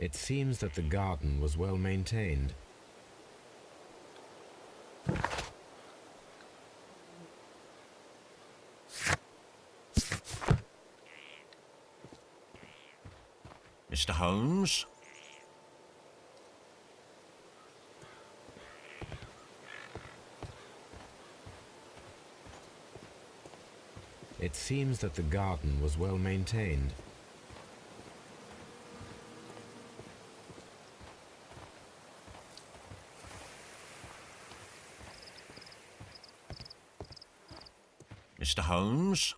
It seems that the garden was well maintained. Mr. Holmes? It seems that the garden was well maintained. Mr. Holmes?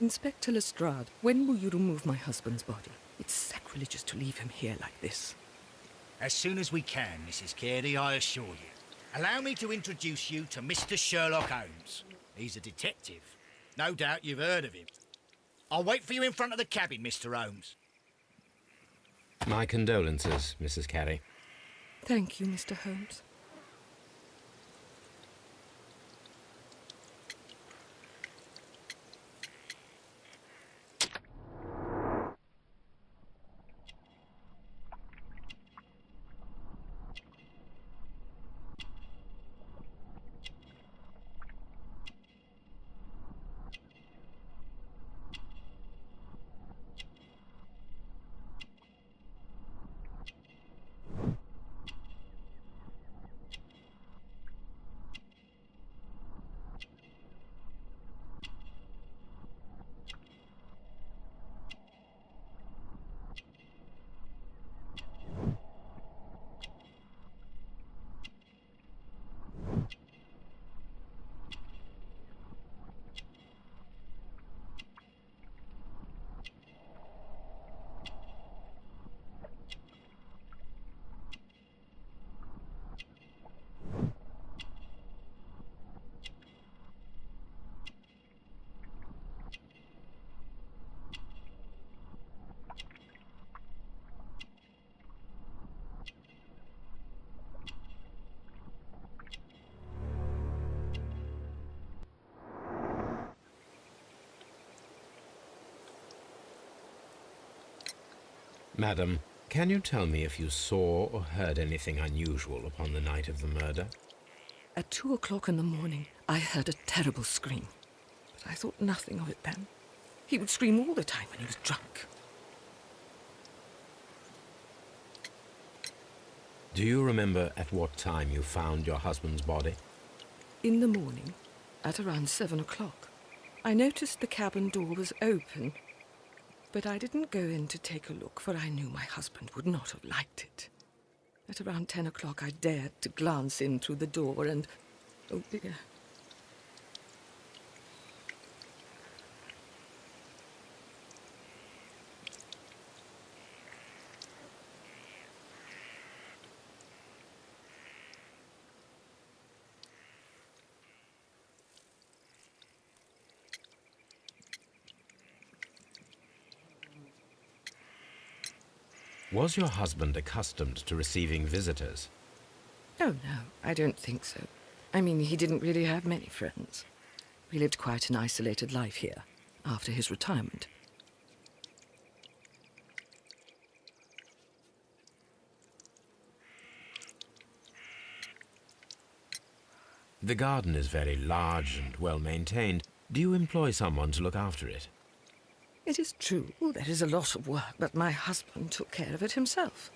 Inspector Lestrade, when will you remove my husband's body? It's sacrilegious to leave him here like this. As soon as we can, Mrs. Carey, I assure you. Allow me to introduce you to Mr. Sherlock Holmes. He's a detective. No doubt you've heard of him. I'll wait for you in front of the cabin, Mr. Holmes. My condolences, Mrs. Carey. Thank you, Mr. Holmes. Madam, can you tell me if you saw or heard anything unusual upon the night of the murder? At 2 o'clock in the morning, I heard a terrible scream. But I thought nothing of it then. He would scream all the time when he was drunk. Do you remember at what time you found your husband's body? In the morning, at around 7 o'clock, I noticed the cabin door was open, but I didn't go in to take a look, for I knew my husband would not have liked it. At around 10 o'clock, I dared to glance in through the door and... oh dear. Was your husband accustomed to receiving visitors? Oh, no, I don't think so. I mean, he didn't really have many friends. We lived quite an isolated life here, after his retirement. The garden is very large and well maintained. Do you employ someone to look after it? It is true, there is a lot of work, but my husband took care of it himself.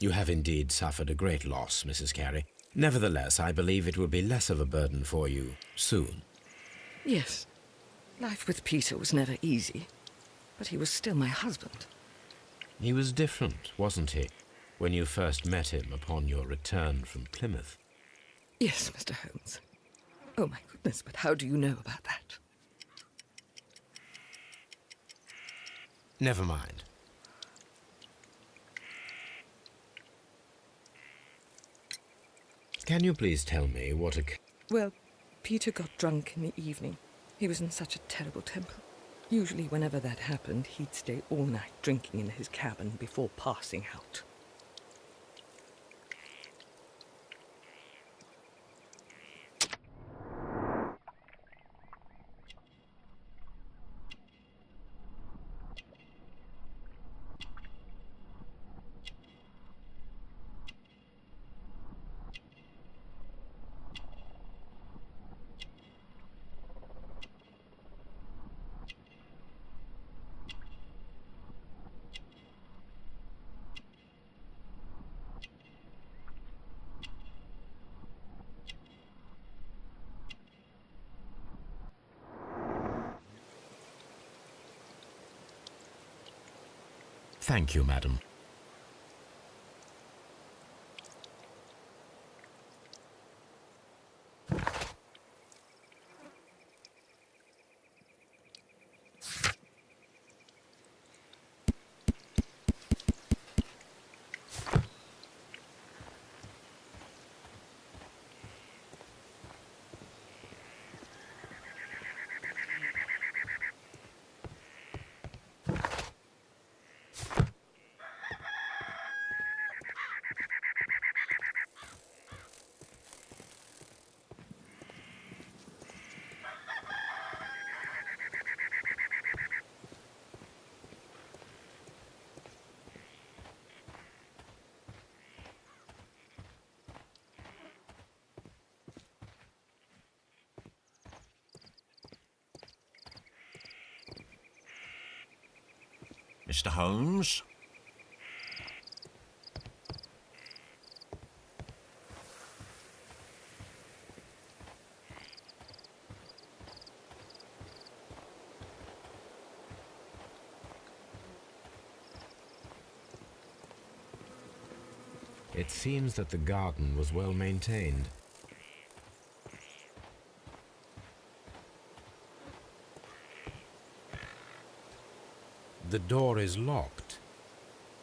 You have indeed suffered a great loss, Mrs. Carey. Nevertheless, I believe it will be less of a burden for you soon. Yes. Life with Peter was never easy, but he was still my husband. He was different, wasn't he, when you first met him upon your return from Plymouth? Yes, Mr. Holmes. Oh, my goodness, but how do you know about that? Never mind. Can you please tell me what Well, Peter got drunk in the evening. He was in such a terrible temper. Usually, whenever that happened, he'd stay all night drinking in his cabin before passing out. Thank you, madam. Mr. Holmes? It seems that the garden was well maintained. The door is locked.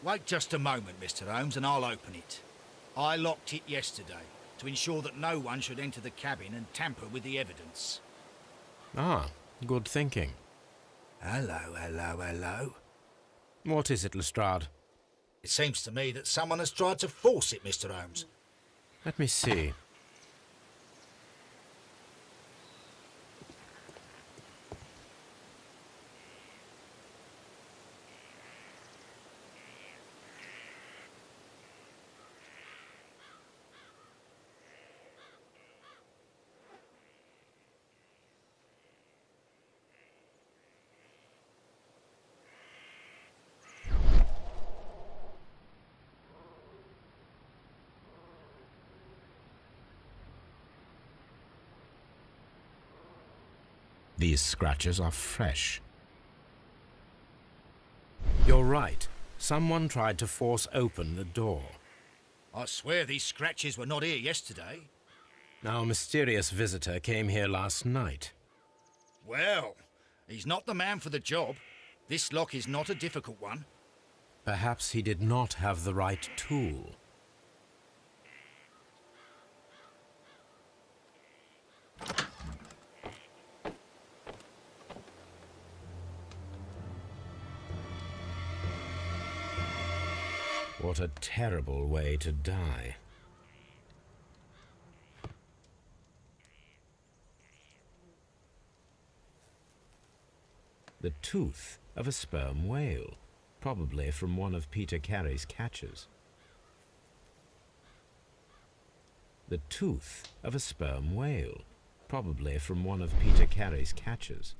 Wait just a moment, Mr. Holmes, and I'll open it. I locked it yesterday to ensure that no one should enter the cabin and tamper with the evidence. Ah, good thinking. Hello, hello, hello. What is it, Lestrade? It seems to me that someone has tried to force it, Mr. Holmes. Let me see. These scratches are fresh. You're right. Someone tried to force open the door. I swear these scratches were not here yesterday. Our mysterious visitor came here last night. Well, he's not the man for the job. This lock is not a difficult one. Perhaps he did not have the right tool. What a terrible way to die. The tooth of a sperm whale, probably from one of Peter Carey's catches. The tooth of a sperm whale, probably from one of Peter Carey's catches.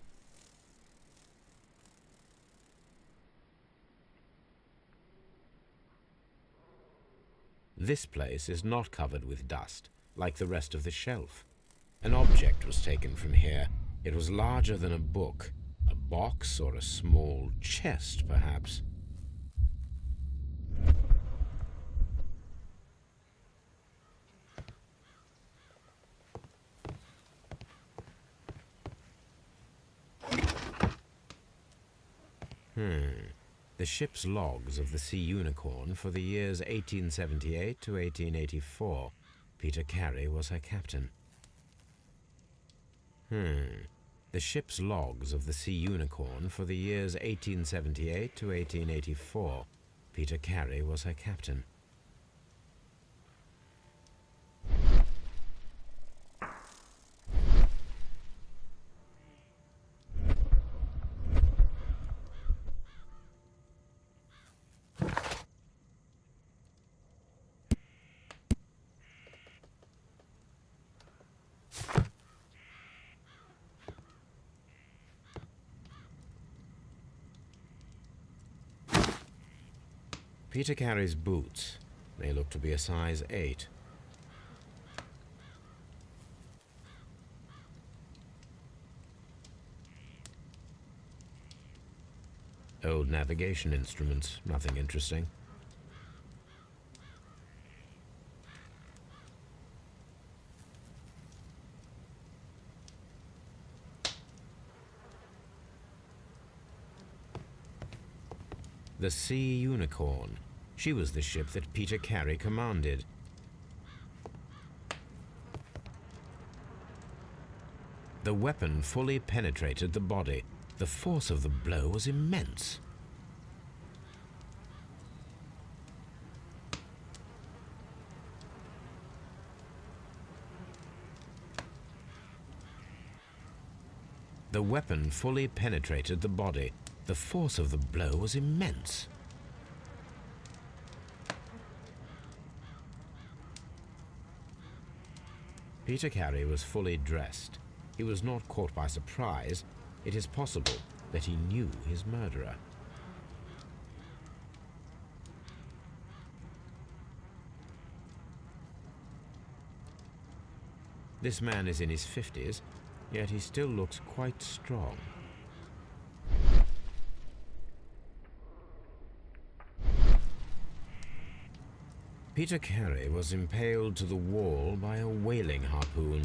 This place is not covered with dust, like the rest of the shelf. An object was taken from here. It was larger than a book. A box or a small chest, perhaps. The ship's logs of the Sea Unicorn for the years 1878 to 1884. Peter Carey was her captain. The ship's logs of the Sea Unicorn for the years 1878 to 1884. Peter Carey was her captain. Peter Carey's boots. They look to be a size 8. Old navigation instruments, nothing interesting. The Sea Unicorn. She was the ship that Peter Carey commanded. The weapon fully penetrated the body. The force of the blow was immense. The weapon fully penetrated the body. The force of the blow was immense. Peter Carey was fully dressed. He was not caught by surprise. It is possible that he knew his murderer. This man is in his 50s, yet he still looks quite strong. Peter Carey was impaled to the wall by a whaling harpoon.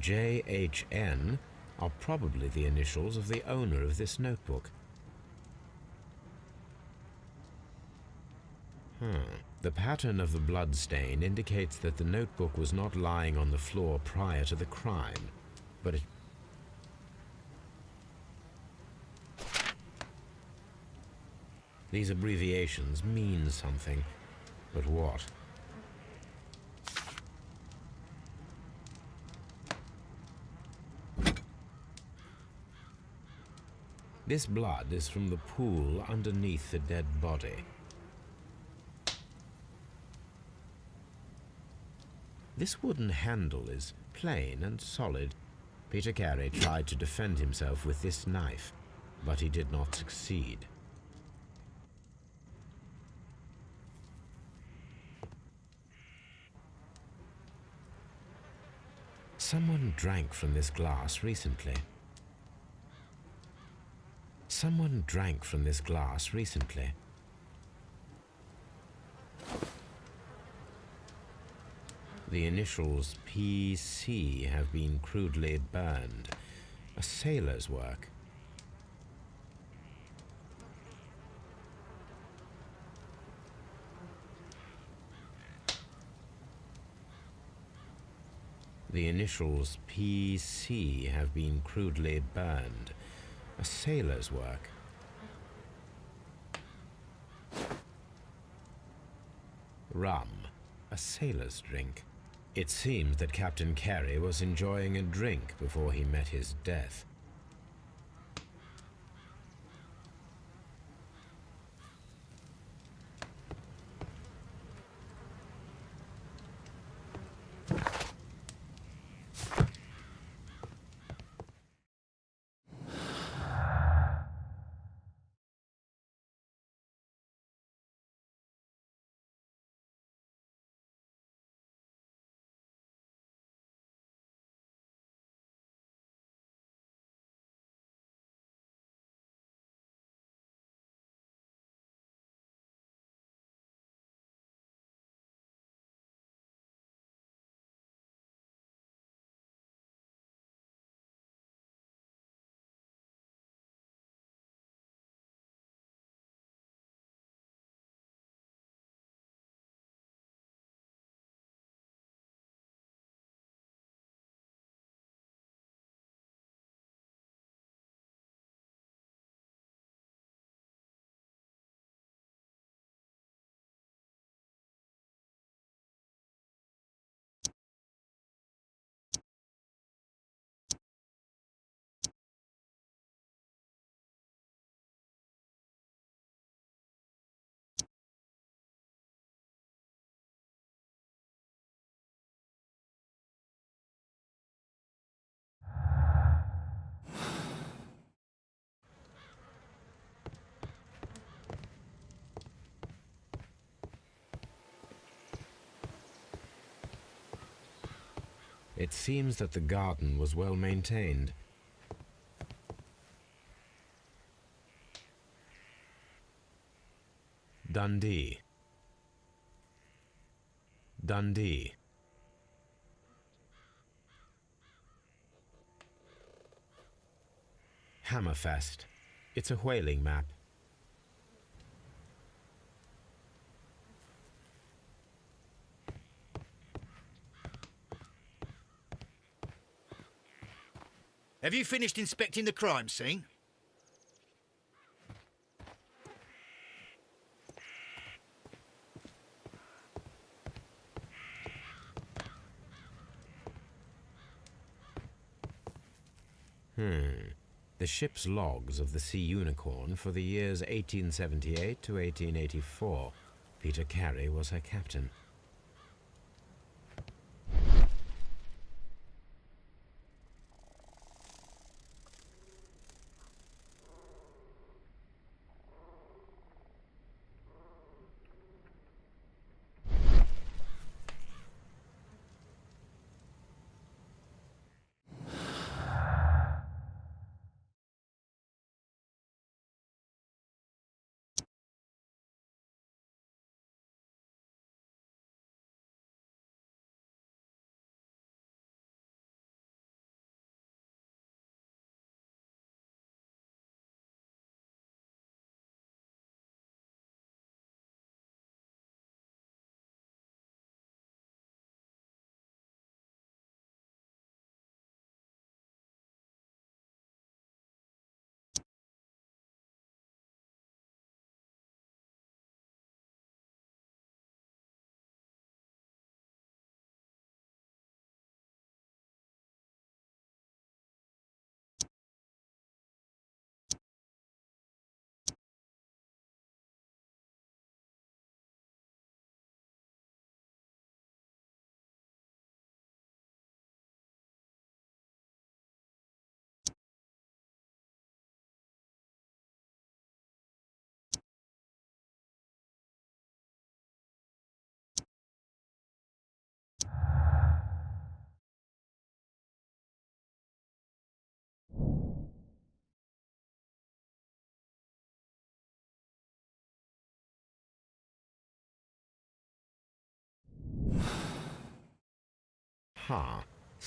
JHN are probably the initials of the owner of this notebook. The pattern of the blood stain indicates that the notebook was not lying on the floor prior to the crime, but it... These abbreviations mean something, but what? This blood is from the pool underneath the dead body. This wooden handle is plain and solid. Peter Carey tried to defend himself with this knife, but he did not succeed. Someone drank from this glass recently. Someone drank from this glass recently. The initials PC have been crudely burned. A sailor's work. The initials PC have been crudely burned. A sailor's work. Rum. A sailor's drink. It seems that Captain Carey was enjoying a drink before he met his death. It seems that the garden was well maintained. Dundee. Dundee. Hammerfest. It's a whaling map. Have you finished inspecting the crime scene? The ship's logs of the Sea Unicorn for the years 1878 to 1884. Peter Carey was her captain.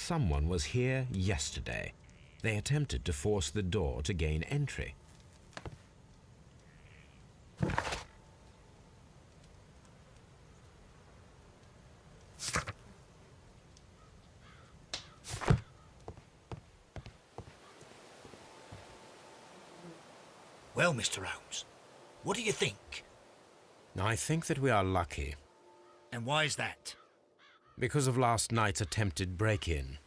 Someone was here yesterday. They attempted to force the door to gain entry. Well, Mr. Holmes, what do you think? I think that we are lucky. And why is that? because of last night's attempted break-in.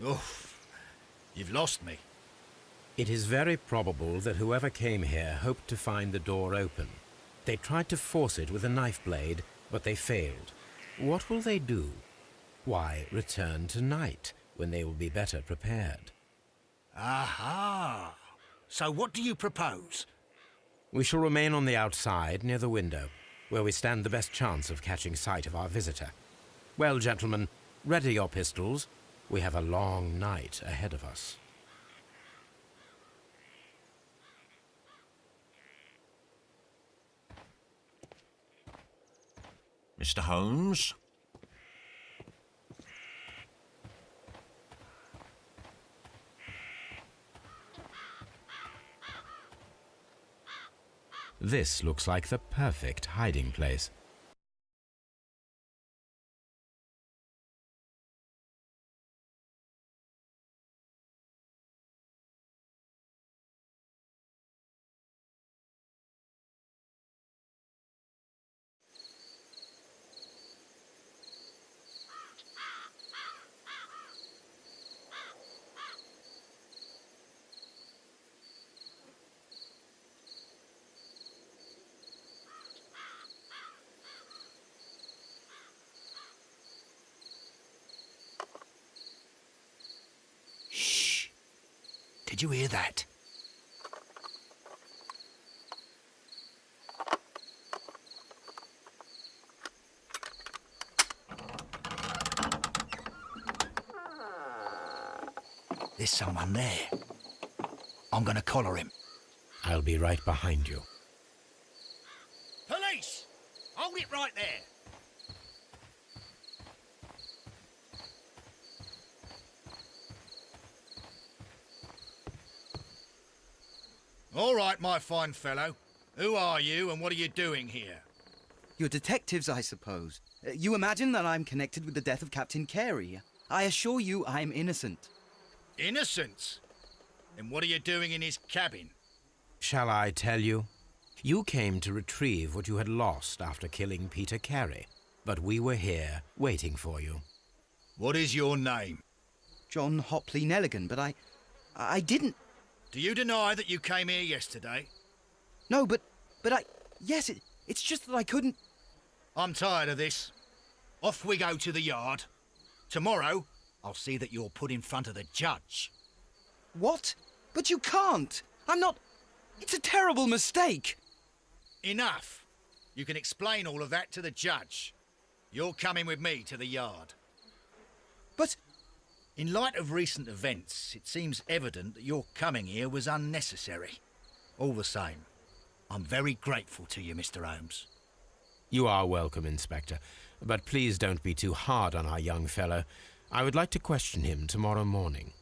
Oof. You've lost me. It is very probable that whoever came here hoped to find the door open. They tried to force it with a knife blade, but they failed. What will they do? Why, return tonight, when they will be better prepared. Aha! So what do you propose? We shall remain on the outside, near the window, where we stand the best chance of catching sight of our visitor. Well, gentlemen, ready your pistols. We have a long night ahead of us. Mr. Holmes? This looks like the perfect hiding place. Shh! Did you hear that? There's someone there. I'm gonna collar him. I'll be right behind you. Police! Hold it right there! All right, my fine fellow. Who are you and what are you doing here? You're detectives, I suppose. You imagine that I'm connected with the death of Captain Carey. I assure you I'm innocent. Innocent? Then what are you doing in his cabin? Shall I tell you? You came to retrieve what you had lost after killing Peter Carey, but we were here waiting for you. What is your name? John Hopley Nelligan, but I didn't... Do you deny that you came here yesterday? No, but yes, it's just that I couldn't... I'm tired of this. Off we go to the yard. Tomorrow, I'll see that you're put in front of the judge. What? But you can't! I'm not... It's a terrible mistake! Enough. You can explain all of that to the judge. You're coming with me to the yard. But... In light of recent events, it seems evident that your coming here was unnecessary. All the same, I'm very grateful to you, Mr. Holmes. You are welcome, Inspector, but please don't be too hard on our young fellow. I would like to question him tomorrow morning.